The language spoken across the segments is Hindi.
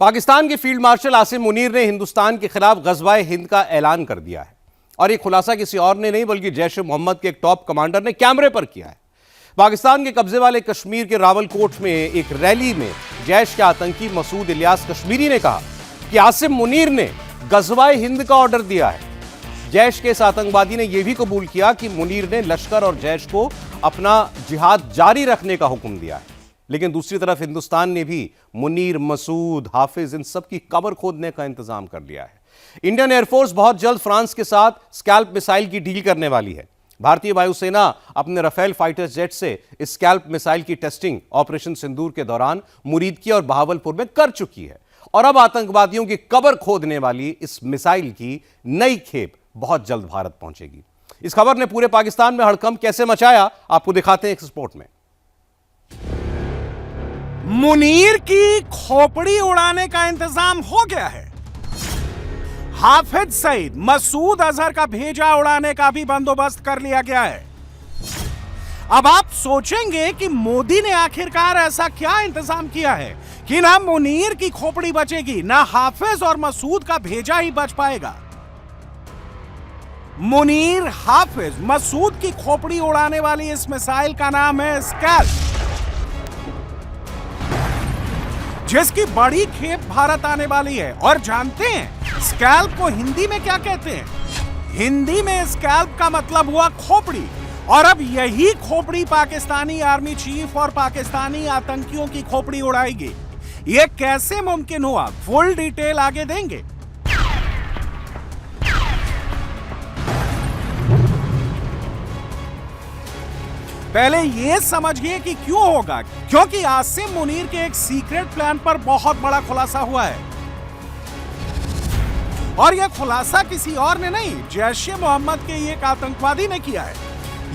पाकिस्तान के फील्ड मार्शल आसिम मुनीर ने हिंदुस्तान के खिलाफ गज़वाए हिंद का ऐलान कर दिया है। और यह खुलासा किसी और ने नहीं बल्कि जैश-ए-मोहम्मद के एक टॉप कमांडर ने कैमरे पर किया है। पाकिस्तान के कब्जे वाले कश्मीर के रावलकोट में एक रैली में जैश के आतंकी मसूद इलियास कश्मीरी ने कहा कि आसिम मुनीर ने गज़वाए हिंद का ऑर्डर दिया है। जैश के इस आतंकवादी ने यह भी कबूल किया कि मुनीर ने लश्कर और जैश को अपना जिहाद जारी रखने का हुक्म दिया है। लेकिन दूसरी तरफ हिंदुस्तान ने भी मुनीर, मसूद, हाफिज इन सब की कब्र खोदने का इंतजाम कर लिया है। इंडियन एयरफोर्स बहुत जल्द फ्रांस के साथ स्कैल्प मिसाइल की डील करने वाली है। भारतीय वायुसेना अपने राफेल फाइटर जेट से इस स्कैल्प मिसाइल की टेस्टिंग ऑपरेशन सिंदूर के दौरान मुरीदकी और बहावलपुर में कर चुकी है। और अब आतंकवादियों की कब्र खोदने वाली इस मिसाइल की नई खेप बहुत जल्द भारत पहुंचेगी। इस खबर ने पूरे पाकिस्तान में हड़कंप कैसे मचाया, आपको दिखाते हैं एक रिपोर्ट में। मुनीर की खोपड़ी उड़ाने का इंतजाम हो गया है। हाफिज सईद, मसूद अजहर का भेजा उड़ाने का भी बंदोबस्त कर लिया गया है। अब आप सोचेंगे कि मोदी ने आखिरकार ऐसा क्या इंतजाम किया है कि ना मुनीर की खोपड़ी बचेगी, ना हाफिज और मसूद का भेजा ही बच पाएगा। मुनीर, हाफिज, मसूद की खोपड़ी उड़ाने वाली इस मिसाइल का नाम है स्कैल्प, जिसकी बड़ी खेप भारत आने वाली है। और जानते हैं स्कैल्प को हिंदी में क्या कहते हैं? हिंदी में स्कैल्प का मतलब हुआ खोपड़ी। और अब यही खोपड़ी पाकिस्तानी आर्मी चीफ और पाकिस्तानी आतंकियों की खोपड़ी उड़ाएगी। यह कैसे मुमकिन हुआ, फुल डिटेल आगे देंगे। पहले यह समझिए कि क्यों होगा, क्योंकि आसिम मुनीर के एक सीक्रेट प्लान पर बहुत बड़ा खुलासा हुआ है। और यह खुलासा किसी और ने नहीं, जैश-ए-मोहम्मद के एक आतंकवादी ने किया है।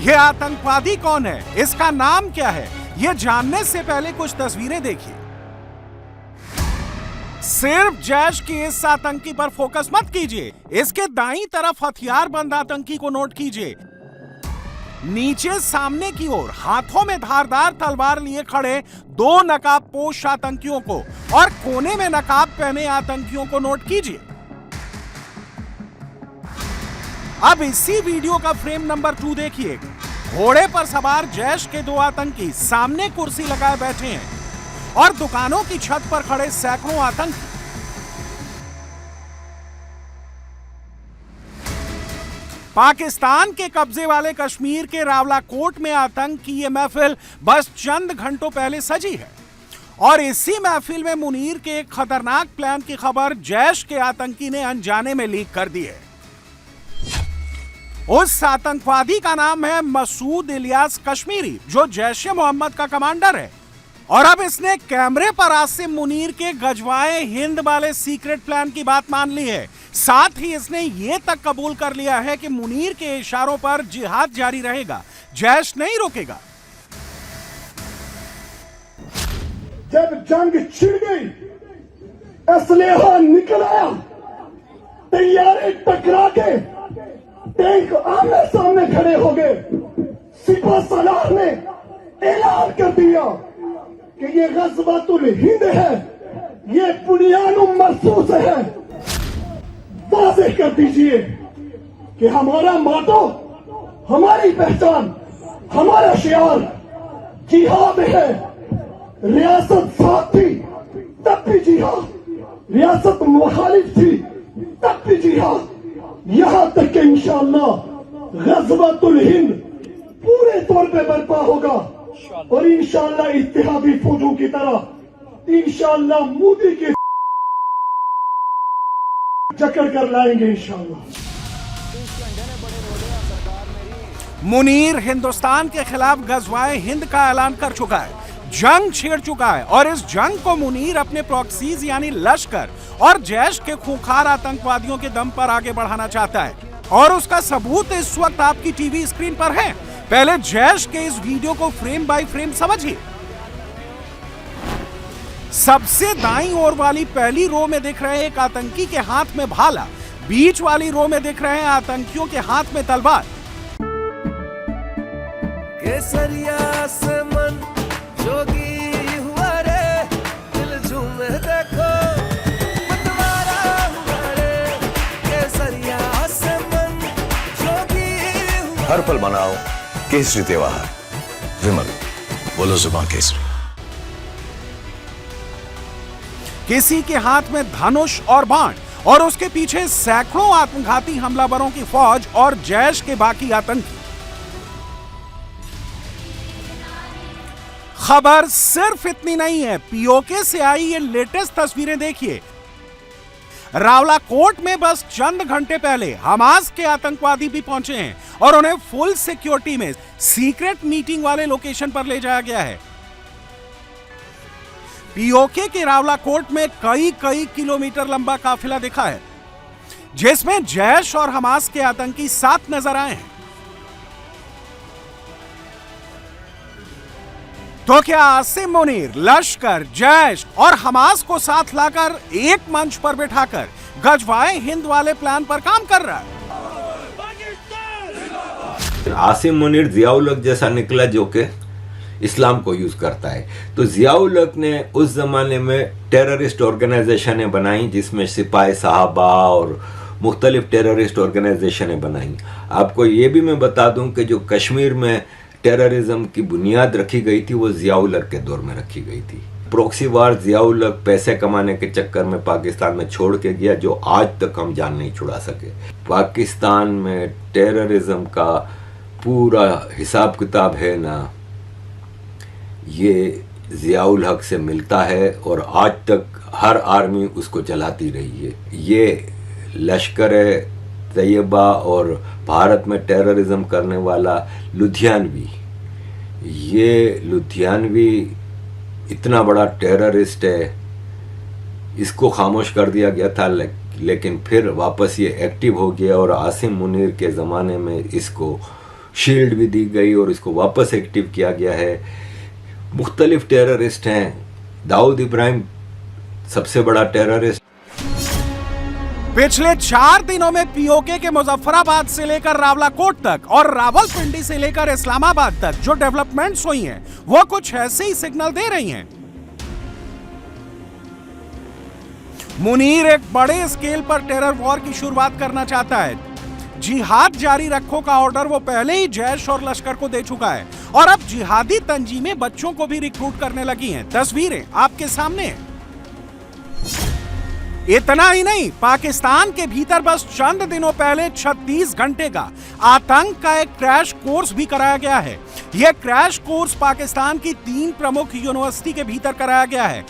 यह आतंकवादी कौन है, इसका नाम क्या है, यह जानने से पहले कुछ तस्वीरें देखिए। सिर्फ जैश के इस आतंकी पर फोकस मत कीजिए, इसके दाईं तरफ हथियारबंद आतंकी को नोट कीजिए। नीचे सामने की ओर हाथों में धारदार तलवार लिए खड़े दो नकाबपोश आतंकियों को और कोने में नकाब पहने आतंकियों को नोट कीजिए। अब इसी वीडियो का फ्रेम नंबर 2 देखिए। घोड़े पर सवार जैश के दो आतंकी सामने कुर्सी लगाए बैठे हैं और दुकानों की छत पर खड़े सैकड़ों आतंकी। पाकिस्तान के कब्जे वाले कश्मीर के रावलाकोट में आतंक की यह महफिल बस चंद घंटों पहले सजी है। और इसी महफिल में मुनीर के एक खतरनाक प्लान की खबर जैश के आतंकी ने अनजाने में लीक कर दी है। उस आतंकवादी का नाम है मसूद इलियास कश्मीरी, जो जैश-ए-मोहम्मद का कमांडर है। और अब इसने कैमरे पर आसिम मुनीर के गजवाए हिंद वाले सीक्रेट प्लान की बात मान ली है। साथ ही इसने ये तक कबूल कर लिया है कि मुनीर के इशारों पर जिहाद जारी रहेगा, जैश नहीं रोकेगा। जब जंग छिड़ गई, असलेहा निकल आया, तैयारे टकरा के टैंक आमने सामने खड़े हो गए। सिपा सलार ने ऐलान कर दिया कि ये गज़वातुल हिंद है, ये बुनियानुम मरसूस है। वाज़ेह कर दीजिए कि हमारा मोटो, हमारी पहचान, हमारा शियार जिहाद है। रियासत साथ थी तब भी जिहाद, रियासत मुखालिफ थी तब भी जिहाद। यहां तक कि इंशाअल्लाह गज़वातुल हिंद पूरे तौर पे बर्पा होगा और इंशाअल्लाह इत्तेहादी फौजों की तरह इंशाअल्लाह मोदी की जकड़ कर लाएंगे इंशाअल्लाह। मुनीर हिंदुस्तान के खिलाफ गज़वाए हिंद का ऐलान कर चुका है, जंग छेड़ चुका है। और इस जंग को मुनीर अपने प्रॉक्सीज यानी लश्कर और जैश के खूंखार आतंकवादियों के दम पर आगे बढ़ाना चाहता है। और उसका सबूत इस वक्त आपकी टीवी स्क्रीन पर है। पहले जैश के इस वीडियो को फ्रेम बाय फ्रेम समझिए। सबसे दाईं ओर वाली पहली रो में दिख रहे एक आतंकी के हाथ में भाला, बीच वाली रो में दिख रहे हैं आतंकियों के हाथ में तलवार। केसरिया से मन जोगी हुआ रे, दिल झूमे देखो हर पल मनाओ केसरी त्योहार। विमल, बोलो जुबां केसरी। किसी के हाथ में धनुष और बाण और उसके पीछे सैकड़ों आत्मघाती हमलावरों की फौज और जैश के बाकी आतंकी। खबर सिर्फ इतनी नहीं है, पीओके से आई ये लेटेस्ट तस्वीरें देखिए। रावलाकोट में बस चंद घंटे पहले हमास के आतंकवादी भी पहुंचे हैं और उन्हें फुल सिक्योरिटी में सीक्रेट मीटिंग वाले लोकेशन पर ले जाया गया है। पीओके के रावलाकोट में कई किलोमीटर लंबा काफिला दिखा है, जिसमें जैश और हमास के आतंकी साथ नजर आए हैं। तो क्या आसिम मुनीर, लश्कर, जैश और हमास को साथ लाकर एक मंच पर बिठाकर गजवाए हिंद वाले प्लान पर काम कर रहा है? आसिम मुनीर जियाउल हक जैसा निकला जो कि इस्लाम को यूज करता है। तो जियाउल हक ने उस जमाने में टेररिस्ट ऑर्गेनाइजेशनें बनाई, जिसमें सिपाही साहबा और मुख्तलिफ टेररिस्ट ऑर्गेनाइजेशनें बनाई। आपको ये भी मैं बता दूं कि जो कश्मीर में टेररिज्म की बुनियाद रखी गई थी वो जियाउल हक के दौर में रखी गई थी। प्रॉक्सी वार जियाउल हक पैसे कमाने के चक्कर में पाकिस्तान में छोड़ के गया, जो आज तक हम जान नहीं छुड़ा सके। पाकिस्तान में टेररिज्म का पूरा हिसाब किताब है ना, ये जियाउल हक से मिलता है और आज तक हर आर्मी उसको चलाती रही है। ये लश्कर तैयबा और भारत में टेररिज्म करने वाला लुधियानवी, ये लुधियानवी इतना बड़ा टेररिस्ट है, इसको खामोश कर दिया गया था, लेकिन फिर वापस ये एक्टिव हो गया और आसिम मुनीर के ज़माने में इसको शील्ड भी दी गई और इसको वापस एक्टिव किया गया है। मुख्तलिफ टेररिस्ट हैं, दाऊद इब्राहिम सबसे बड़ा टेररिस्ट। पिछले 4 दिनों में पीओके के मुजफ्फराबाद से लेकर रावलाकोट तक और रावलपिंडी से लेकर इस्लामाबाद तक जो डेवलपमेंट्स हुई हैं, वो कुछ ऐसे ही सिग्नल दे रही हैं। मुनीर एक बड़े स्केल पर टेरर वॉर की शुरुआत करना चाहता है। जिहाद जारी रखो का ऑर्डर वो पहले ही जैश और लश्कर को दे चुका है और अब जिहादी तंजीमें बच्चों को भी रिक्रूट करने लगी हैं। तस्वीरें आपके सामने हैं। इतना ही नहीं, पाकिस्तान के भीतर बस चंद दिनों पहले 36 घंटे का आतंक का एक क्रैश कोर्स भी कराया गया है। यह क्रैश कोर्स पाकिस्तान की 3 प्रमुख यूनिवर्सिटी के भीतर कराया गया है।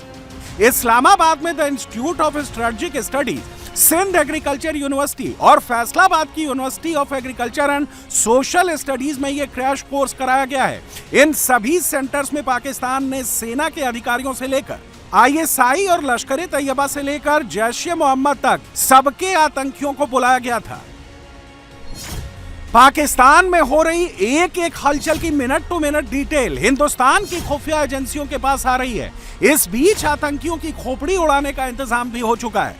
इस्लामाबाद में the institute of strategic studies, Sindh agriculture university और फैसलाबाद की university of agriculture and social studies में यह क्रैश कोर्स कराया गया है। इन सभी सेंटर्स में पाकिस्तान ने सेना के अधिकारियों से लेकर ISI और लश्कर तैयबा से लेकर जैश ए मोहम्मद तक सबके आतंकियों को बुलाया गया था। पाकिस्तान में हो रही एक हलचल की minute to minute detail Hindustan की खुफिया एजेंसियों के पास आ रही है। इस बीच आतंकियों की खोपड़ी उड़ाने का इंतजाम भी हो चुका है।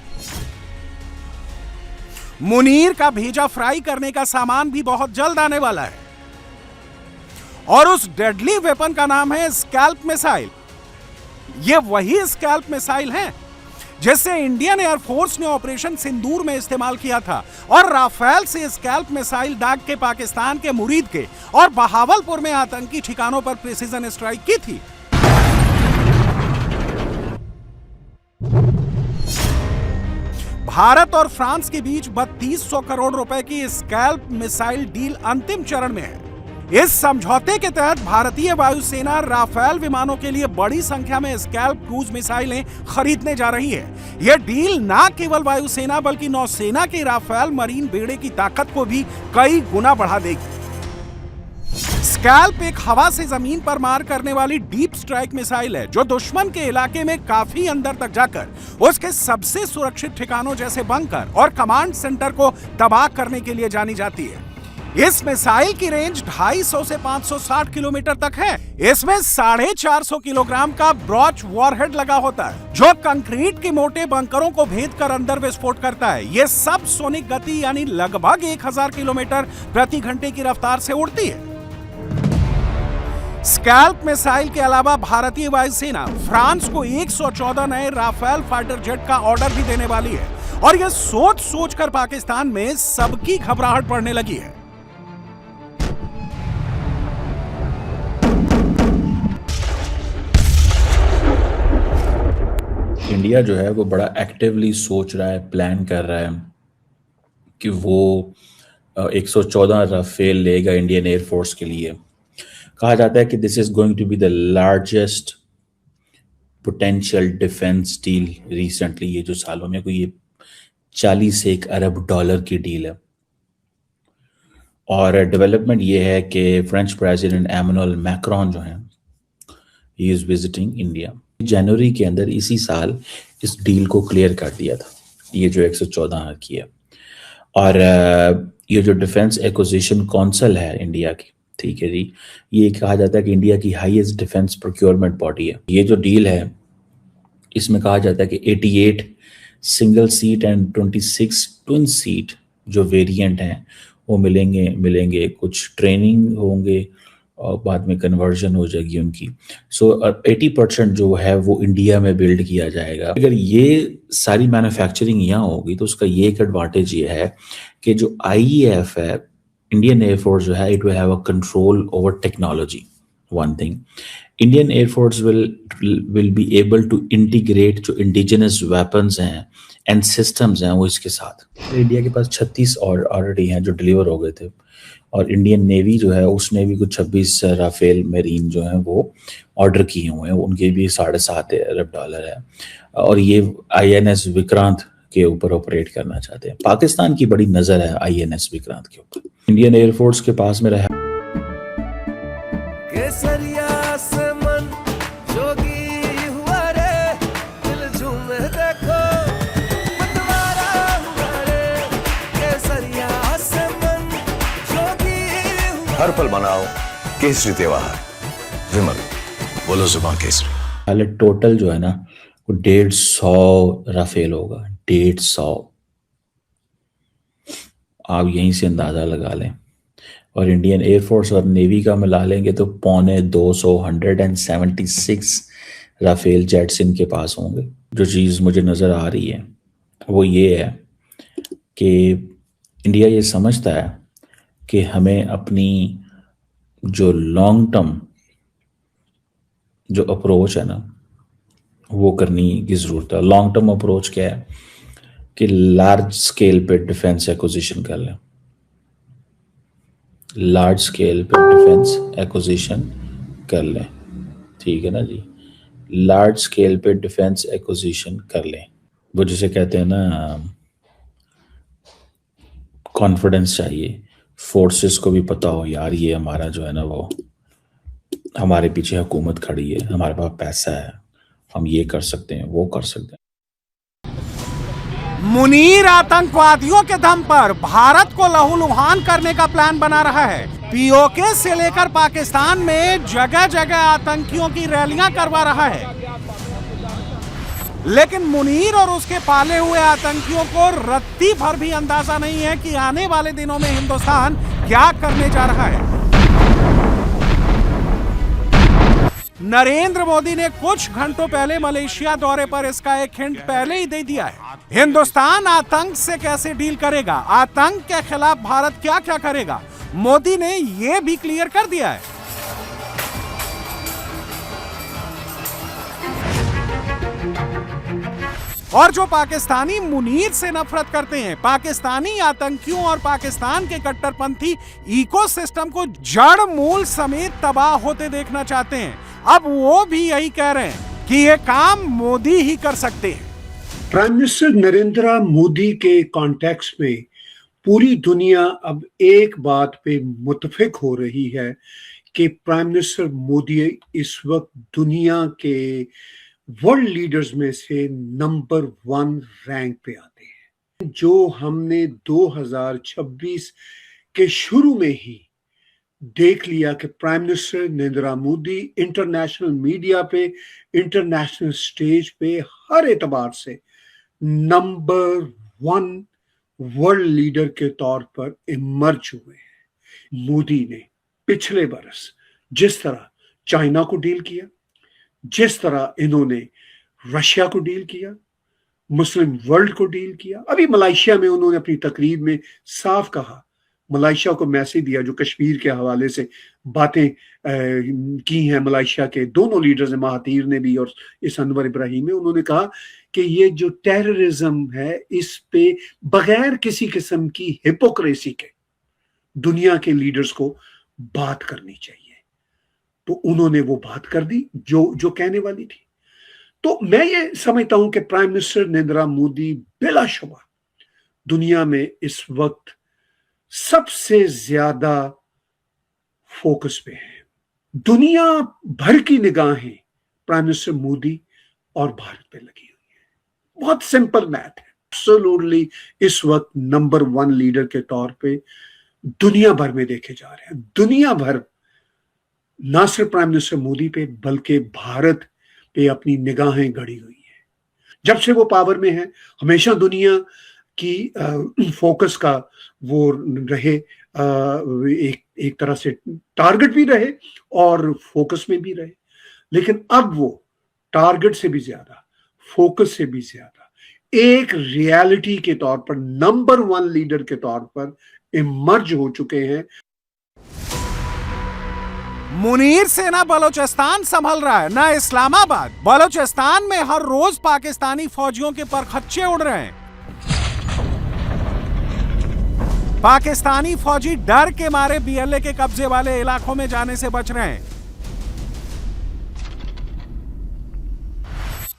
मुनीर का भेजा फ्राई करने का सामान भी बहुत जल्द आने वाला है और उस डेडली वेपन का नाम है स्कैल्प मिसाइल। ये वही स्कैल्प मिसाइल है जिसे इंडियन एयरफोर्स ने ऑपरेशन सिंदूर में इस्तेमाल किया था और राफेल से स्कैल्प मिसाइल दाग के पाकिस्तान के मुरीद के और बहावलपुर में आतंकी ठिकानों पर प्रिसीजन स्ट्राइक की थी। भारत और फ्रांस के बीच 3200 करोड़ रुपए की स्कैल्प मिसाइल डील अंतिम चरण में है। इस समझौते के तहत भारतीय वायुसेना राफेल विमानों के लिए बड़ी संख्या में स्कैल्प क्रूज मिसाइलें खरीदने जा रही है। यह डील न केवल वायुसेना बल्कि नौसेना के राफेल मरीन बेड़े की ताकत को भी कई गुना बढ़ा देगी। स्कैल्प एक हवा से जमीन पर मार करने वाली डीप स्ट्राइक मिसाइल है जो दुश्मन के इलाके में काफी अंदर तक जाकर उसके सबसे सुरक्षित ठिकानों जैसे बंकर और कमांड सेंटर को तबाह करने के लिए जानी जाती है। इस मिसाइल की रेंज 250 से 560 किलोमीटर तक है। इसमें 450 किलोग्राम का ब्रॉच वॉरहेड लगा होता है जो कंक्रीट के मोटे बंकरों को भेद कर अंदर विस्फोट करता है। यह सब सोनिक गति यानी लगभग 1000 किलोमीटर प्रति घंटे की रफ्तार से उड़ती है। स्कैल्प मिसाइल के अलावा भारतीय वायुसेना फ्रांस को 114 नए राफेल फाइटर जेट का ऑर्डर भी देने वाली है और यह सोच कर पाकिस्तान में सबकी घबराहट बढ़ने लगी है। इंडिया जो है वो बड़ा एक्टिवली सोच रहा है, प्लान कर रहा है कि वो 114 राफेल लेगा इंडियन एयरफोर्स के लिए। कहा जाता है कि this is going to be the largest potential defence deal recently, ये जो सालों में कोई ये 41 अरब डॉलर की डील है। और डेवलपमेंट ये है कि फ्रेंच प्रेसिडेंट एमैनुअल मैक्रोन जो हैं, ही इज विजिटिंग इंडिया। जनवरी के अंदर इसी साल इस डील को क्लियर कर दिया था, ये जो 114 की है। और ये जो डिफेंस एक्विजिशन काउंसिल है इंडिया की, ठीक है जी, ये कहा जाता है कि इंडिया की हाईएस्ट डिफेंस प्रोक्योरमेंट बॉडी है। ये जो डील है इसमें कहा जाता है कि 88 single seat and 26 twin seat जो वेरिएंट हैं वो मिलेंगे, कुछ ट्रेनिंग होंगे और बाद में कन्वर्जन हो जाएगी उनकी। सो 80% जो है वो इंडिया में बिल्ड किया जाएगा। अगर ये सारी मैन्युफैक्चरिंग यहाँ होगी तो उसका ये एक एडवांटेज ये है कि जो आईईएफ है, इंडियन एयरफोर्स जो है, it will have a control over technology. One thing, Indian air force will be able to integrate जो इंडिजिनस वेपन्स हैं एंड सिस्टम्स हैं वो इसके साथ। इंडिया के पास 36 और ऑलरेडी हैं जो डिलीवर हो गए थे, और इंडियन नेवी जो है उसने भी कुछ 26 राफेल मेरीन जो हैं वो ऑर्डर किए हुए हैं, उनके भी 7.5 अरब डॉलर है। और ये INS विक्रांत के ऊपर ऑपरेट करना चाहते हैं। पाकिस्तान की बड़ी नज़र है INS विक्रांत के ऊपर। इंडियन एयरफोर्स के पास में रहा केसरिया से मन जोगी हुआ रे, दिल झूमे देखो मतवारा हुआ रे। केसरिया से मन जोगी हुआ। हर पल मनाओ केसरी त्योहार, विमल बोलो जुबान केसरी। पहले टोटल जो है ना वो 150 राफेल होगा, 150। आप यहीं से अंदाज़ा लगा लें। और इंडियन एयरफोर्स और नेवी का मिला लेंगे तो 176 राफेल जेट्स इनके पास होंगे। जो चीज़ मुझे नज़र आ रही है वो ये है कि इंडिया ये समझता है कि हमें अपनी जो लॉन्ग टर्म जो अप्रोच है ना वो करने की ज़रूरत है। लॉन्ग टर्म अप्रोच क्या है कि लार्ज स्केल पे डिफेंस एक्विजिशन कर लें, लार्ज स्केल पे डिफेंस एक्विजिशन कर लें, ठीक है ना जी, लार्ज स्केल पे डिफेंस एक्विजिशन कर लें। वो जिसे कहते हैं ना कॉन्फिडेंस चाहिए, फोर्सेस को भी पता हो यार ये हमारा जो है ना वो हमारे पीछे हुकूमत खड़ी है, हमारे पास पैसा है, हम ये कर सकते हैं वो कर सकते हैं। मुनीर आतंकवादियों के दम पर भारत को लहूलुहान करने का प्लान बना रहा है। पीओके से लेकर पाकिस्तान में जगह जगह आतंकियों की रैलियां करवा रहा है। लेकिन मुनीर और उसके पाले हुए आतंकियों को रत्ती भर भी अंदाजा नहीं है कि आने वाले दिनों में हिंदुस्तान क्या करने जा रहा है। नरेंद्र मोदी ने कुछ घंटों पहले मलेशिया दौरे पर इसका एक हिंट पहले ही दे दिया है। हिंदुस्तान आतंक से कैसे डील करेगा, आतंक के खिलाफ भारत क्या क्या करेगा, मोदी ने यह भी क्लियर कर दिया है। और जो पाकिस्तानी मुनीर से नफरत करते हैं, पाकिस्तानी आतंकियों और पाकिस्तान के कट्टरपंथी इकोसिस्टम को जड़ मूल समेत तबाह होते देखना चाहते हैं, अब वो भी यही कह रहे हैं कि ये काम मोदी ही कर सकते हैं। प्राइम मिनिस्टर नरेंद्र मोदी के कॉन्टेक्स्ट में पूरी दुनिया अब एक बात पे मुत्तफिक हो रही है कि प्राइम मिनिस्टर मोदी इस वक्त दुनिया के वर्ल्ड लीडर्स में से नंबर 1 रैंक पे आते हैं। जो हमने 2026 के शुरू में ही देख लिया कि prime minister Narendra Modi international media पे, इंटरनेशनल स्टेज पे हर एतबार से नंबर 1 वर्ल्ड लीडर के तौर पर इमर्ज हुए हैं। मोदी ने पिछले बरस जिस तरह चाइना को डील किया, जिस तरह इन्होंने रशिया को डील किया, मुस्लिम वर्ल्ड को डील किया, अभी मलेशिया में उन्होंने अपनी तकरीर में साफ कहा मलेशिया को मैसेज दिया, जो कश्मीर के हवाले से बातें की हैं मलेशिया के दोनों लीडर्स ने, महातीर ने भी और इस अनवर इब्राहिम ने, उन्होंने कहा कि ये जो टेररिज्म है इस पे बगैर किसी किस्म की हिपोक्रेसी के दुनिया के लीडर्स को बात करनी चाहिए। तो उन्होंने वो बात कर दी जो कहने वाली थी। तो मैं ये समझता हूं कि प्राइम मिनिस्टर नरेंद्र मोदी बिलाशुबा दुनिया में इस वक्त सबसे ज्यादा फोकस पे है। दुनिया भर की निगाहें प्राइम मिनिस्टर मोदी और भारत पे लगी हुई है। बहुत सिंपल मैथ है। एब्सोल्युटली इस वक्त नंबर 1 लीडर के तौर पे दुनिया भर में देखे जा रहे हैं। दुनिया भर ना सिर्फ प्राइम मिनिस्टर मोदी पे बल्कि भारत पे अपनी निगाहें गड़ी हुई है। जब से वो पावर में है हमेशा दुनिया की फोकस का वो रहे, एक तरह से टारगेट भी रहे और फोकस में भी रहे। लेकिन अब वो टारगेट से भी ज्यादा, फोकस से भी ज्यादा एक रियलिटी के तौर पर नंबर 1 लीडर के तौर पर इमर्ज हो चुके हैं। मुनीर से ना बलोचिस्तान संभल रहा है ना इस्लामाबाद। बलोचिस्तान में हर रोज पाकिस्तानी फौजियों के परखच्चे उड़ रहे हैं। पाकिस्तानी फौजी डर के मारे बीएलए के कब्जे वाले इलाकों में जाने से बच रहे हैं।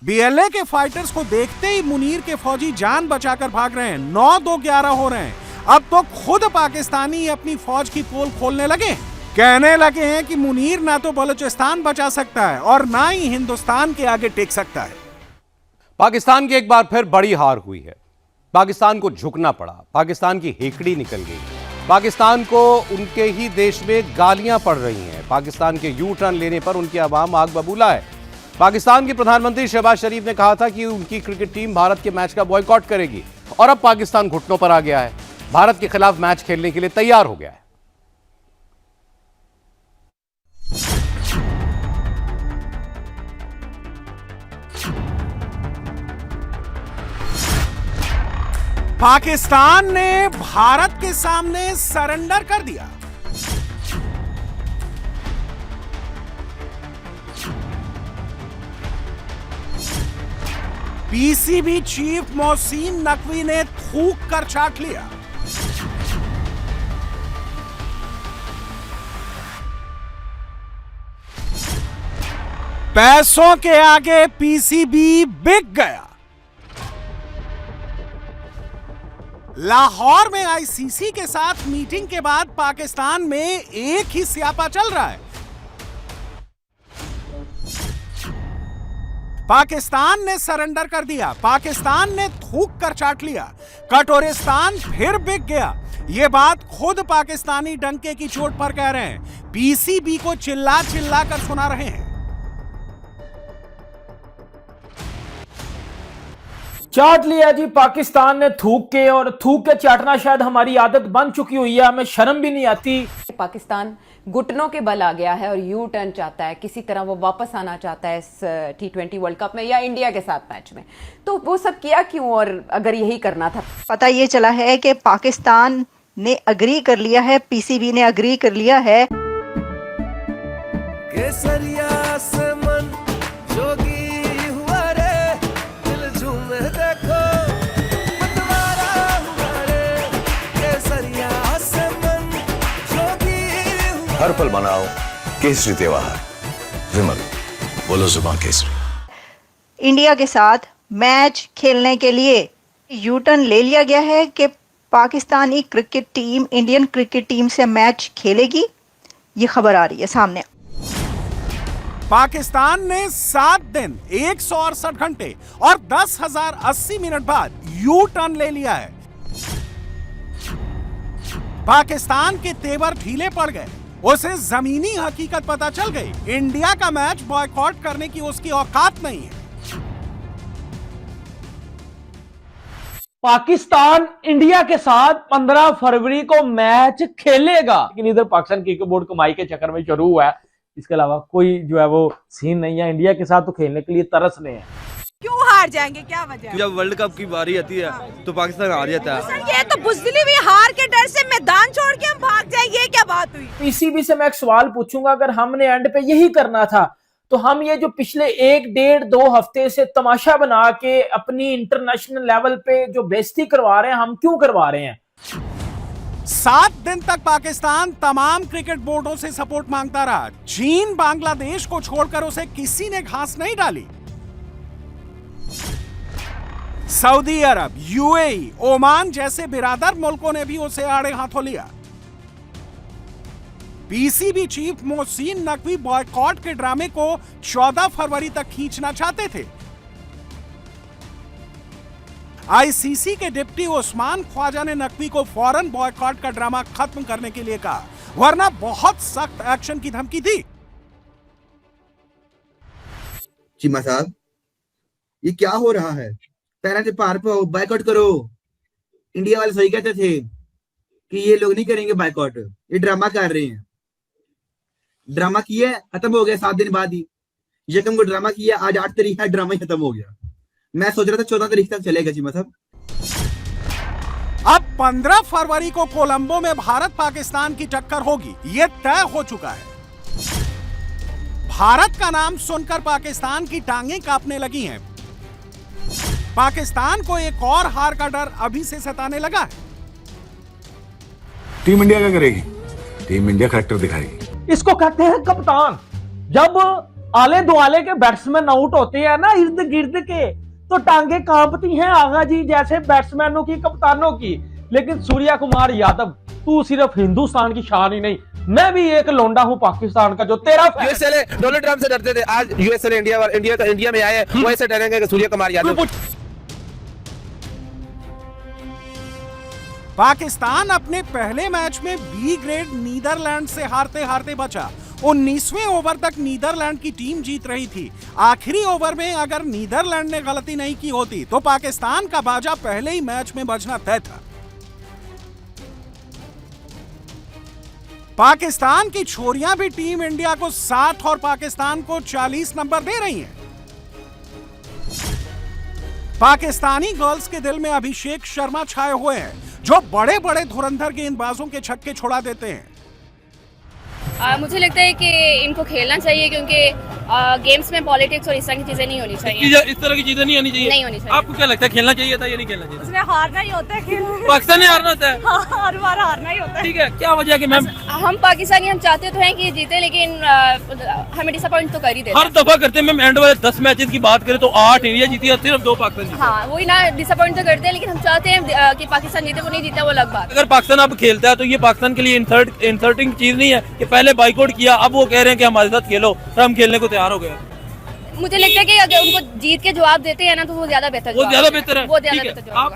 बीएलए के फाइटर्स को देखते ही मुनीर के फौजी जान बचाकर भाग रहे हैं। 9-2-11 हो रहे हैं। अब तो खुद पाकिस्तानी अपनी फौज की पोल खोलने लगे, कहने लगे हैं कि मुनीर ना तो बलूचिस्तान बचा सकता है और ना ही हिंदुस्तान के आगे टिक सकता है। पाकिस्तान की एक बार फिर बड़ी हार हुई है। पाकिस्तान को झुकना पड़ा, पाकिस्तान की हेकड़ी निकल गई, पाकिस्तान को उनके ही देश में गालियां पड़ रही हैं। पाकिस्तान के यू टर्न लेने पर उनकी आवाम आग बबूला है। पाकिस्तान के प्रधानमंत्री शहबाज शरीफ ने कहा था कि उनकी क्रिकेट टीम भारत के मैच का बॉयकॉट करेगी और अब पाकिस्तान घुटनों पर आ गया है, भारत के खिलाफ मैच खेलने के लिए तैयार हो गया है। पाकिस्तान ने भारत के सामने सरेंडर कर दिया। पीसीबी चीफ मोहसिन नकवी ने थूक कर चाट लिया। पैसों के आगे पीसीबी बिक गया। लाहौर में आईसीसी के साथ मीटिंग के बाद पाकिस्तान में एक ही स्यापा चल रहा है। पाकिस्तान ने सरेंडर कर दिया, पाकिस्तान ने थूक कर चाट लिया, कटोरिस्तान फिर बिक गया। यह बात खुद पाकिस्तानी डंके की चोट पर कह रहे हैं, पीसीबी को चिल्ला चिल्ला कर सुना रहे हैं। चाट लिया जी पाकिस्तान ने थूक के, और थूक के चाटना शायद हमारी आदत बन चुकी हुई है, हमें शर्म भी नहीं आती। पाकिस्तान घुटनों के बल आ गया है और यू टर्न चाहता है, किसी तरह वो वापस आना चाहता है इस T20 वर्ल्ड कप में या इंडिया के साथ मैच में। तो वो सब किया क्यों, और अगर यही करना था? पता ये चला है कि पाकिस्तान ने अग्री कर लिया है, पीसीबी ने अग्री कर लिया है। केसरिया से मन जोगी हुआ रे, दिल झूमे देखो मतवारा हुआ रे। केसरिया से मन जोगी हुआ। हर पल मनाओ केसरी त्योहार। विमल, बोलो जुबान केसरी। इंडिया के साथ मैच खेलने के लिए यू टर्न ले लिया गया है कि Pakistani cricket team Indian cricket team से मैच खेलेगी। ये खबर आ रही है सामने। पाकिस्तान ने 7 दिन 168 घंटे और 10,080 मिनट बाद यू टर्न ले लिया है। पाकिस्तान के तेवर ढीले पड़ गए, उसे जमीनी हकीकत पता चल गई। इंडिया का मैच बॉयकॉट करने की उसकी औकात नहीं है। पाकिस्तान इंडिया के साथ 15 फरवरी को मैच खेलेगा, लेकिन इधर पाकिस्तान क्रिकेट बोर्ड कमाई के चक्कर में शुरू हुआ है। इसके अलावा कोई जो है वो सीन नहीं है। इंडिया के साथ तो खेलने के लिए तरस रहे हैं। क्यों हार जाएंगे, क्या वजह है? जब वर्ल्ड कप की बारी आती है तो पाकिस्तान हार जाता है। सर ये तो बुज़दिली हुई, हार के डर से मैदान छोड़ के हम भाग जाए, ये क्या बात हुई? पीसीबी से मैं एक सवाल पूछूंगा, अगर हमने एंड पे यही करना था तो हम ये जो पिछले 1-1.5-2 हफ्ते से तमाशा बना के अपनी इंटरनेशनल लेवल पे जो बेइज्जती करवा रहे हैं, हम क्यों करवा रहे हैं? 7 दिन तक पाकिस्तान तमाम क्रिकेट बोर्डों से सपोर्ट मांगता रहा। चीन, बांग्लादेश को छोड़कर उसे किसी ने घास नहीं डाली। सऊदी अरब, यूएई, ओमान जैसे बिरादर मुल्कों ने भी उसे आड़े हाथों लिया। PCB chief Mohsin Naqvi boycott के ड्रामे को 14 फरवरी तक खींचना चाहते थे। आईसीसी के डिप्टी उस्मान ख्वाजा ने नकवी को फौरन बॉयकॉट का ड्रामा खत्म करने के लिए कहा, वरना बहुत सख्त एक्शन की धमकी दी। चीमा साहब, ये क्या हो रहा है? पहले पार पे बायकॉट करो। इंडिया वाले सही कहते थे कि ये लोग नहीं करेंगे बायकॉट, ये ड्रामा कर रहे हैं। ड्रामा किया, खत्म हो गया 7 दिन बाद ही। यकम को ड्रामा किया, आज 8 तारीख है, ड्रामा ही खत्म हो गया। मैं सोच रहा था 14 तारीख तक चलेगा चीमा साहब। अब 15 फरवरी को कोलंबो में भारत पाकिस्तान की टक्कर होगी, यह तय हो चुका है। भारत का नाम सुनकर पाकिस्तान की टांगें कांपने लगी हैं। पाकिस्तान को एक और हार का डर अभी से सताने लगा है। टीम इंडिया क्या करेगी? टीम इंडिया करैक्टर दिखाएगी। इसको कहते हैं कप्तान। जब आले दुआले के बैट्समैन आउट होते हैं ना इर्द गिर्द के, तो टांगे कांपती हैं आगा जी जैसे बैट्समैनों की, कप्तानों की। लेकिन सूर्या कुमार यादव, तू सिर्फ हिंदुस्तान की शान ही नहीं, मैं भी एक लोंडा हूं पाकिस्तान का, जो तेरा यूएसए डोनाल्ड ट्रंप से डरते थे, आज यूएसए इंडिया में आए, वो ऐसे डरेंगे कि सूर्य कुमार यादव। पाकिस्तान अपने पहले मैच में बी ग्रेड नीदरलैंड से हारते हारते बचा। 19वें ओवर तक नीदरलैंड की टीम जीत रही थी। आखिरी ओवर में अगर नीदरलैंड ने गलती नहीं की होती तो पाकिस्तान का बाजा पहले ही मैच में बजना तय था। पाकिस्तान की छोरियां भी टीम इंडिया को 60 और पाकिस्तान को 40 नंबर दे रही हैं। पाकिस्तानी गर्ल्स के दिल में अभिषेक शर्मा छाए हुए हैं, जो बड़े बड़े धुरंधर गेंदबाजों के छक्के छुड़ा देते हैं। मुझे लगता है कि इनको खेलना चाहिए, क्योंकि गेम्स में पॉलिटिक्स और इस तरह की चीजें नहीं होनी चाहिए। इस तरह की चीजें नहीं होनी चाहिए। नहीं होनी चाहिए। आपको क्या लगता है, खेलना चाहिए था या नहीं खेलना चाहिए? उसमें हारना ही होता है, खेलना पाकिस्तान ने हारना होता है। हाँ, हर बार हारना ही होता है। ठीक है, क्या वजह है कि मैम हम पाकिस्तानी, हम चाहते तो हैं कि जीते, लेकिन हमें डिसअपॉइंट तो कर ही देते हर दफा करते हैं। मैम एंड वाले 10 मैचेस की बात करें तो 8 इंडिया जीती है, सिर्फ 2 पाकिस्तान जीती। हाँ, वही ना, डिसअपॉइंट तो करते हैं, लेकिन हम चाहते हैं कि पाकिस्तान जीते, वो नहीं जीता, वो अलग बात। अगर पाकिस्तान अब खेलता है तो ये पाकिस्तान के लिए इंसर्टिंग चीज नहीं है कि पहले बाइकआउट किया, अब वो कह रहे हैं कि हमारे साथ खेलो, तो हम खेलने को तैयार हो गए। मुझे लगता है कि अगर उनको जीत के जवाब देते हैं ना, तो वो ज्यादा बेहतर है। वो ज्यादा बेहतर है।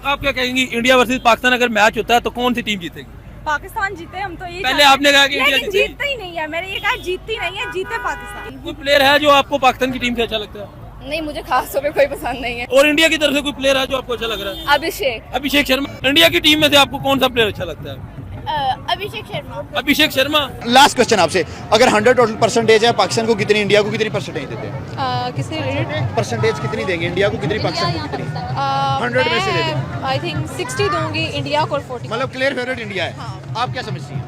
आप क्या कहेंगी, इंडिया वर्सेस पाकिस्तान अगर मैच होता है तो कौन सी टीम जीतेगी? पाकिस्तान जीते, हम तो ये पहले आपने कहा कि इंडिया जीतते ही नहीं है। मैंने ये कहा जीतती नहीं है, जीते पाकिस्तान। कोई प्लेयर है जो आपको पाकिस्तान की टीम से अच्छा लगता है? नहीं, मुझे खास तौर पे कोई पसंद नहीं है। और इंडिया की तरफ से कोई प्लेयर है जो आपको अच्छा लग रहा है? अभिषेक शर्मा। इंडिया की टीम में से आपको कौन सा प्लेयर अच्छा लगता है? अभिषेक शर्मा। लास्ट क्वेश्चन आपसे, अगर 100 टोटल परसेंटेज है, पाकिस्तान को कितनी, इंडिया को कितनी परसेंटेज देते हैं? परसेंटेज कितनी देंगे, इंडिया को कितनी, पाकिस्तान को कितनी? 100 में से दे दें। आई थिंक 60 दूंगी इंडिया को और 40। मतलब क्लियर फेवरेट इंडिया है। आप क्या समझती हैं?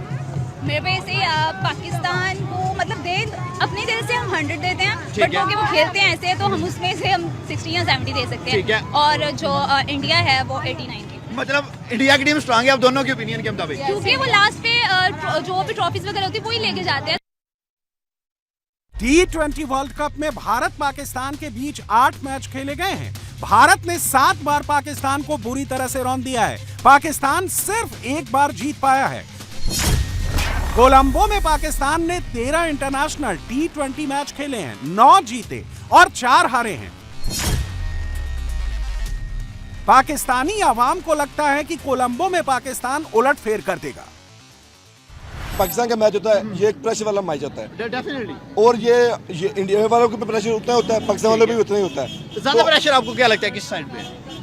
मेरे पे से पाकिस्तान को मतलब अपनी तरह से हम 100 देते हैं, बट क्योंकि वो खेलते हैं ऐसे, तो हम उसमें से हम 60 या 70 दे सकते हैं। और जो इंडिया है वो 89। मतलब इंडिया की टीम स्ट्रांग है आप दोनों के ओपिनियन के मुताबिक? क्योंकि वो लास्ट पे जो भी ट्रॉफीज वगैरह होती है वही लेके जाते हैं। T20 वर्ल्ड कप में भारत पाकिस्तान के बीच 8 मैच खेले गए हैं। भारत ने 7 बार पाकिस्तान को बुरी तरह से रौंद दिया है। पाकिस्तान सिर्फ 1 बार जीत पाया है। कोलंबो में पाकिस्तान ने 13 इंटरनेशनल T20 मैच खेले हैं, 9 जीते और 4 हारे हैं। पाकिस्तानी आवाम को लगता है कि कोलंबो में पाकिस्तान उलटफेर कर देगा। पाकिस्तान का मैच होता है, ये एक प्रेशर वाला मैच होता है डेफिनेटली, और ये इंडिया वालों के प्रेशर उतना होता है, पाकिस्तान वालों पे भी उतना ही होता है। ज्यादा प्रेशर आपको क्या लगता है किस साइड पे?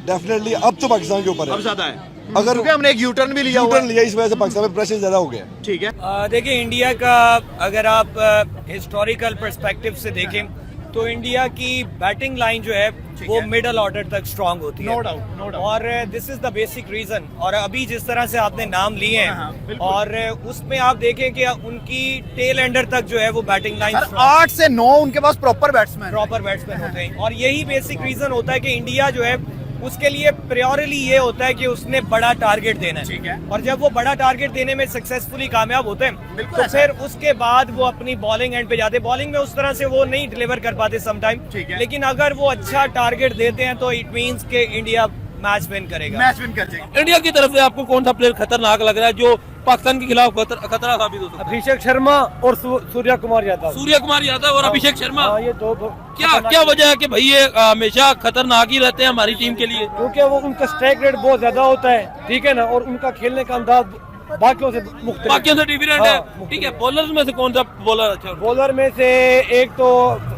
डेफिनेटली अब तो पाकिस्तान के ऊपर है, अब ज्यादा है। अगर हमने एक यूटर्न भी लिया इस वजह से पाकिस्तान में प्रेशर ज्यादा हो गया। ठीक है, देखिए इंडिया का अगर आप हिस्टोरिकल पर्सपेक्टिव से देखें तो इंडिया की बैटिंग लाइन जो है वो मिडल ऑर्डर तक स्ट्रांग होती है, नो डाउट। और this is the basic reason. और अभी जिस तरह से आपने नाम लिए हैं और उसमें आप देखें कि उनकी टेल एंडर तक जो है वो बैटिंग लाइन 8 से 9 उनके पास प्रॉपर बैट्समैन होते हैं, और यही बेसिक रीजन होता है कि इंडिया जो है उसके लिए प्रायोरिटी ये होता है कि उसने बड़ा टारगेट देना है, ठीक है, और जब वो बड़ा टारगेट देने में सक्सेसफुली कामयाब होते हैं तो फिर उसके बाद वो अपनी बॉलिंग एंड पे जाते हैं। बॉलिंग में उस तरह से वो नहीं डिलीवर कर पाते समटाइम, लेकिन अगर वो अच्छा टारगेट देते हैं तो इट मींस के इंडिया मैच विन करेगा। इंडिया की तरफ से आपको कौन सा प्लेयर खतरनाक लग रहा है जो पाकिस्तान के खिलाफ खतरा साबित हो सकता है? अभिषेक शर्मा और सूर्या कुमार यादव और अभिषेक शर्मा, ये दो क्या वजह है कि भाई ये हमेशा खतरनाक ही रहते हैं हमारी टीम के लिए? क्योंकि वो उनका स्ट्राइक रेट बहुत ज्यादा होता है, ठीक है ना, और उनका खेलने का अंदाज बाकियों से डिफरेंट है, ठीक है। बॉलर में से कौन सा बॉलर अच्छा? बॉलर में से एक तो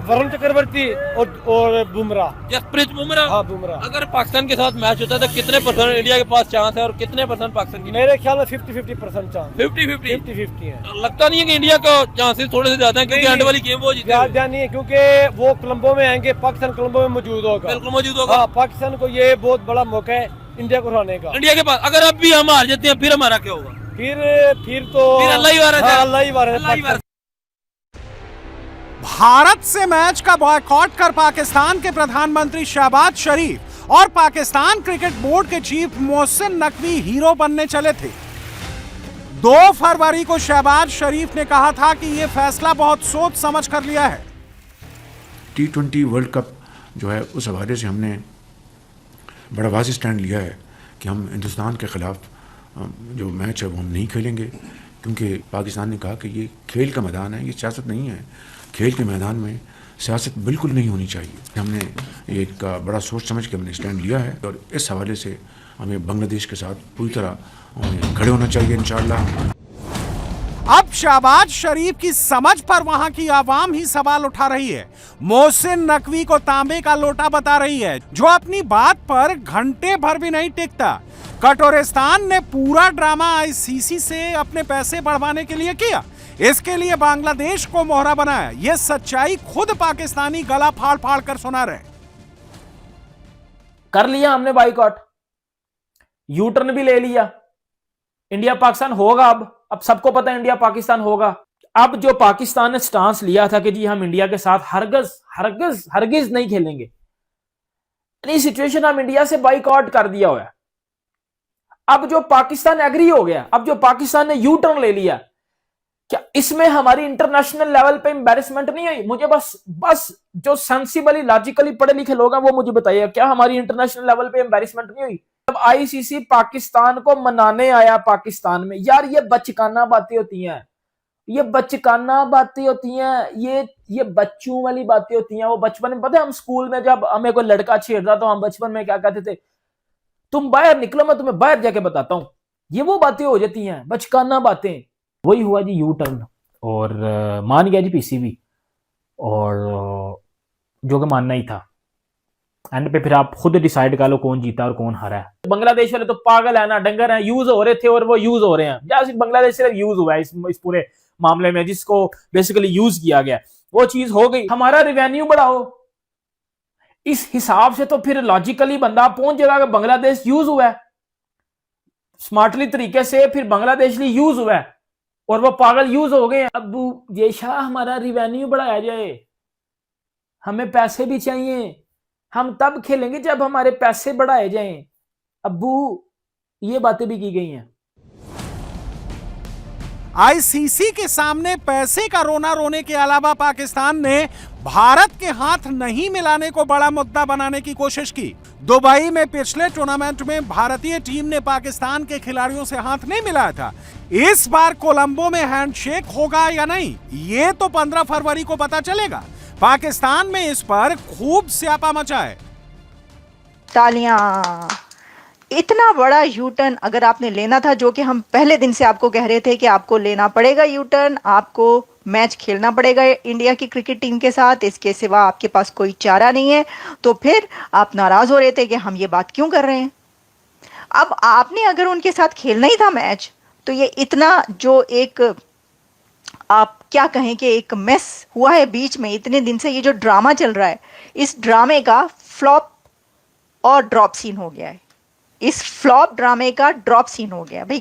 वरुण चक्रवर्ती और बुमराह, जसप्रीत बुमराह। हाँ, बुमराह। अगर पाकिस्तान के साथ मैच होता है तो कितने % इंडिया के पास चांस है और कितने % पाकिस्तान की? मेरे ख्याल में 50-50% चांस। 50-50 है। लगता नहीं है कि इंडिया का चांसेस थोड़े से ज्यादा है क्योंकि एंड वाली गेम वो जीते? ज्यादा नहीं है, क्योंकि वो कोलंबो में आएंगे, पाकिस्तान कोलंबो में मौजूद होगा। बिल्कुल मौजूद होगा। हाँ, पाकिस्तान को ये बहुत बड़ा मौका है इंडिया को हराने का। इंडिया के पास अगर अब भी हम हार जाते हैं फिर हमारा क्या होगा? फिर तो अल्लाह ही वारिस है। अल्लाह ही वारिस है। भारत से मैच का बॉयकॉट कर पाकिस्तान के प्रधानमंत्री शहबाज शरीफ और पाकिस्तान क्रिकेट बोर्ड के चीफ मोहसिन नकवी हीरो बनने चले थे। 2 फरवरी को शहबाज शरीफ ने कहा था कि यह फैसला बहुत सोच समझ कर लिया है। T20 वर्ल्ड कप जो है उस हवाले से हमने बड़ा वाज़ेह स्टैंड लिया है कि हम हिंदुस्तान के ख़िलाफ़ जो मैच है वो हम नहीं खेलेंगे, क्योंकि पाकिस्तान ने कहा कि ये खेल का मैदान है, ये सियासत नहीं है। खेल के मैदान में सियासत बिल्कुल नहीं होनी चाहिए। हमने एक बड़ा सोच समझ के हमने स्टैंड लिया है और इस हवाले से हमें बांग्लादेश के साथ पूरी तरह हमें खड़े होना चाहिए इंशाअल्लाह। अब शहबाज शरीफ की समझ पर वहां की आवाम ही सवाल उठा रही है। मोहसिन नकवी को तांबे का लोटा बता रही है, जो अपनी बात पर घंटे भर भी नहीं टिकता। कटोरिस्तान ने पूरा ड्रामा आईसीसी से अपने पैसे बढ़वाने के लिए किया, इसके लिए बांग्लादेश को मोहरा बनाया। यह सच्चाई खुद पाकिस्तानी गला फाड़ फाड़ कर सुना रहे। कर लिया हमने बाइकआउट, यू टर्न भी ले लिया, इंडिया पाकिस्तान होगा। अब सबको पता है इंडिया पाकिस्तान होगा। अब जो पाकिस्तान ने स्टांस लिया था कि जी हम इंडिया के साथ हरगिज नहीं खेलेंगे, इस सिचुएशन हम इंडिया से बाइकआउट कर दिया हुआ है। अब जो पाकिस्तान एग्री हो गया, अब जो पाकिस्तान ने यू टर्न ले लिया, क्या इसमें हमारी इंटरनेशनल लेवल पे एम्बैरेसमेंट नहीं हुई? मुझे बस जो सेंसिबली लॉजिकली पढ़े लिखे लोग हैं वो मुझे बताइए, क्या हमारी इंटरनेशनल लेवल पे एम्बैरेसमेंट नहीं हुई? अब आईसीसी पाकिस्तान को मनाने आया पाकिस्तान में, यार ये बचकाना बातें होती हैं, ये बचकाना बातें होती हैं, ये बच्चों वाली बातें होती हैं। वो बचपन में पता है, हम स्कूल में जब हमें कोई लड़का छेड़ता तो हम बचपन में क्या कहते थे, तुम बाहर निकलो मैं तुम्हें बाहर जाके बताता हूं। ये वो बातें हो जाती हैं, बचकाना बातें। वही हुआ जी यू टर्न, और मान गया जी पीसीबी, और जो कि मानना ही था। एंड पे फिर आप खुद डिसाइड कर लो कौन जीता और कौन हारा है। बांग्लादेश वाले तो पागल है ना, डंगर है, यूज हो रहे थे और वो यूज हो रहे हैं। जैसे बांग्लादेश सिर्फ यूज हुआ है इस पूरे मामले में, जिसको बेसिकली यूज किया गया, वो चीज हो गई। हमारा रेवेन्यू बढ़ाओ, इस हिसाब से तो फिर लॉजिकली बंदा पहुंच जाएगा कि बांग्लादेश यूज हुआ है, स्मार्टली तरीके से फिर बांग्लादेश लिए यूज हुआ है और वो पागल यूज हो गए। अबू ये शाह हमारा रेवेन्यू बढ़ाया जाए, हमें पैसे भी चाहिए, हम तब खेलेंगे जब हमारे पैसे बढ़ाए जाएं। अबू ये बातें भी की गई हैं। आईसीसी के सामने पैसे का रोना रोने के अलावा पाकिस्तान ने भारत के हाथ नहीं मिलाने को बड़ा मुद्दा बनाने की कोशिश की। दुबई में पिछले टूर्नामेंट में भारतीय टीम ने पाकिस्तान के खिलाड़ियों से हाथ नहीं मिलाया था। इस बार कोलंबो में हैंडशेक होगा या नहीं, ये तो 15 फरवरी को पता चलेगा। पाकिस्तान में इस पर खूब स्यापा मचा है। तालियां। इतना बड़ा यू टर्न अगर आपने लेना था, जो कि हम पहले दिन से आपको कह रहे थे कि आपको लेना पड़ेगा यू टर्न, आपको मैच खेलना पड़ेगा इंडिया की क्रिकेट टीम के साथ, इसके सिवा आपके पास कोई चारा नहीं है, तो फिर आप नाराज हो रहे थे कि हम ये बात क्यों कर रहे हैं। अब आपने अगर उनके साथ खेलना ही था मैच, तो ये इतना जो एक आप क्या कहें कि एक मेस हुआ है बीच में इतने दिन से। ये जो ड्रामा चल रहा है, इस ड्रामे का फ्लॉप और ड्रॉप सीन हो गया है। इस फ्लॉप ड्रामे का ड्रॉप सीन हो गया। भाई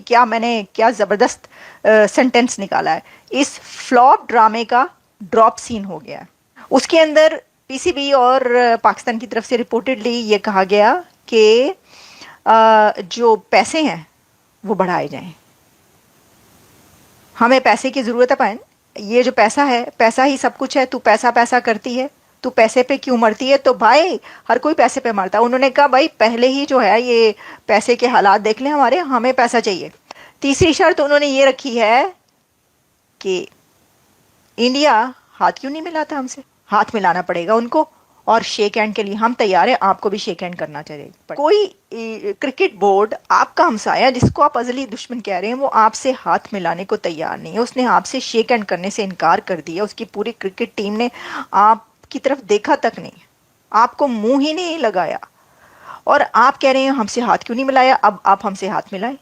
क्या ज़बरदस्त सेंटेंस निकाला है। इस फ्लॉप ड्रामे का ड्रॉप सीन हो गया। उसके अंदर पीसीबी और पाकिस्तान की तरफ से रिपोर्टेडली ये कहा गया कि जो पैसे हैं वो बढ़ाए जाएं। हमें पैसे की ज़रूरत है पाइन, ये जो पैसा है, पैसा ही सब कुछ है। तू पैसा पैसा करती है, तू पैसे पे क्यों मरती है? तो भाई हर कोई पैसे पे मरता है। उन्होंने कहा भाई पहले ही जो है ये पैसे के हालात देख लें हमारे, हमें पैसा चाहिए। तीसरी शर्त उन्होंने ये रखी है कि इंडिया हाथ क्यों नहीं मिलाता हमसे, हाथ मिलाना पड़ेगा उनको, और शेक हैंड के लिए हम तैयार हैं, आपको भी शेक हैंड करना चाहिए। कोई क्रिकेट बोर्ड आपका हमसाया जिसको आप अजली दुश्मन कह रहे हैं, वो आपसे हाथ मिलाने को तैयार नहीं है। उसने आपसे शेक हैंड करने से इनकार कर दिया। उसकी पूरी क्रिकेट टीम ने आपकी तरफ देखा तक नहीं, आपको मुंह ही नहीं लगाया, और आप कह रहे हैं हमसे हाथ क्यों नहीं मिलाया। अब आप हमसे हाथ मिलाएं।